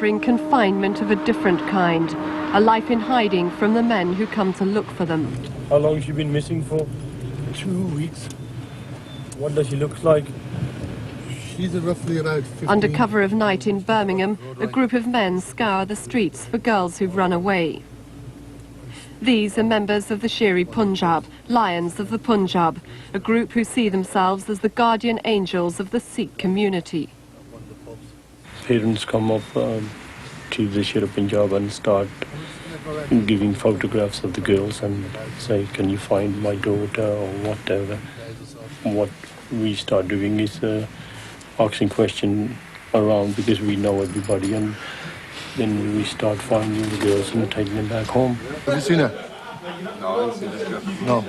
bring confinement of a different kind, a life in hiding from the men who come to look for them. How long has she been missing for? 2 weeks. What does she look like? She's roughly around 15. Under cover of night in Birmingham, a group of men scour the streets for girls who've run away. These are members of the Shere Punjab, Lions of the Punjab, a group who see themselves as the guardian angels of the Sikh community. Parents come up to the Shere Punjab and start giving photographs of the girls and say, can you find my daughter or whatever. What we start doing is asking questions around because we know everybody, and then we start finding the girls and taking them back home. Have you seen her? No, I haven't seen this girl. No.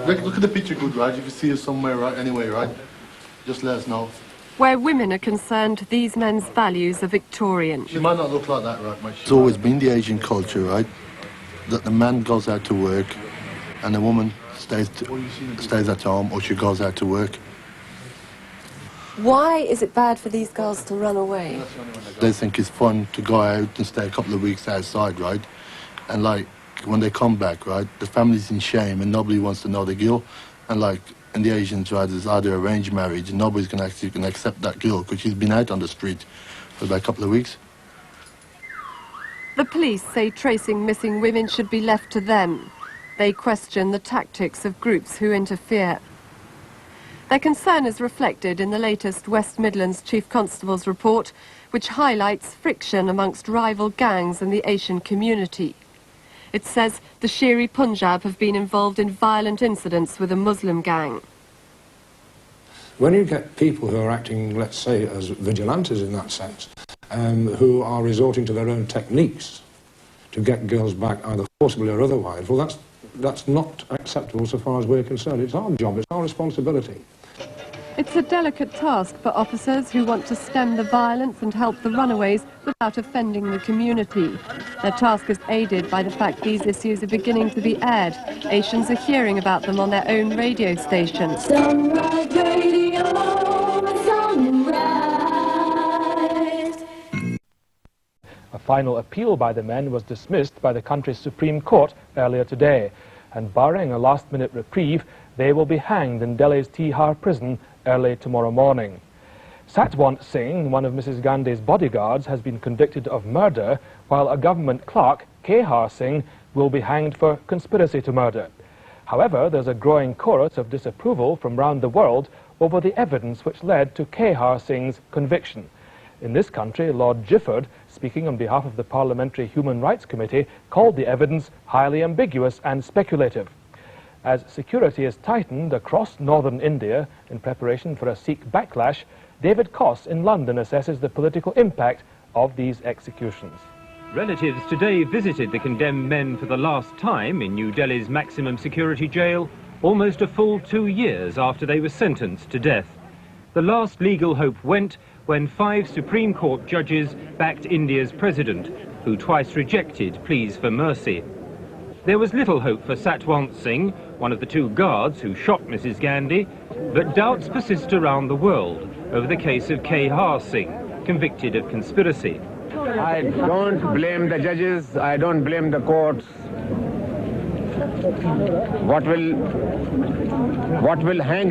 Look at the picture good, right? If you see her somewhere, right, anyway, right? Just let us know. Where women are concerned, these men's values are Victorian. She might not look like that, right? It's always been the Asian culture, right? That the man goes out to work and the woman stays at home, or she goes out to work. Why is it bad for these girls to run away? They think it's fun to go out and stay a couple of weeks outside, right? And like, when they come back, right, the family's in shame and nobody wants to know the girl. And like, in the Asians, right, there's either arranged marriage and nobody's gonna accept that girl because she's been out on the street for about a couple of weeks. The police say tracing missing women should be left to them. They question the tactics of groups who interfere. Their concern is reflected in the latest West Midlands Chief Constable's report, which highlights friction amongst rival gangs in the Asian community. It says the Shere Punjab have been involved in violent incidents with a Muslim gang. When you get people who are acting, let's say, as vigilantes in that sense, who are resorting to their own techniques to get girls back either forcibly or otherwise, well, that's not acceptable so far as we're concerned. It's our job, it's our responsibility. It's a delicate task for officers who want to stem the violence and help the runaways without offending the community. Their task is aided by the fact these issues are beginning to be aired. Asians are hearing about them on their own radio stations. Sunrise Radio, sunrise. A final appeal by the men was dismissed by the country's Supreme Court earlier today, and barring a last-minute reprieve, they will be hanged in Delhi's Tihar prison early tomorrow morning. Satwant Singh, one of Mrs. Gandhi's bodyguards, has been convicted of murder, while a government clerk, Shere Singh, will be hanged for conspiracy to murder. However, there's a growing chorus of disapproval from round the world over the evidence which led to Shere Singh's conviction. In this country, Lord Gifford, speaking on behalf of the Parliamentary Human Rights Committee, called the evidence highly ambiguous and speculative. As security is tightened across northern India in preparation for a Sikh backlash, David Koss in London assesses the political impact of these executions. Relatives today visited the condemned men for the last time in New Delhi's maximum security jail, almost a full 2 years after they were sentenced to death. The last legal hope went when 5 Supreme Court judges backed India's president, who twice rejected pleas for mercy. There was little hope for Satwant Singh, one of the 2 guards who shot Mrs. Gandhi, but doubts persist around the world over the case of Shere Singh, convicted of conspiracy. I don't blame the judges, I don't blame the courts. What will hang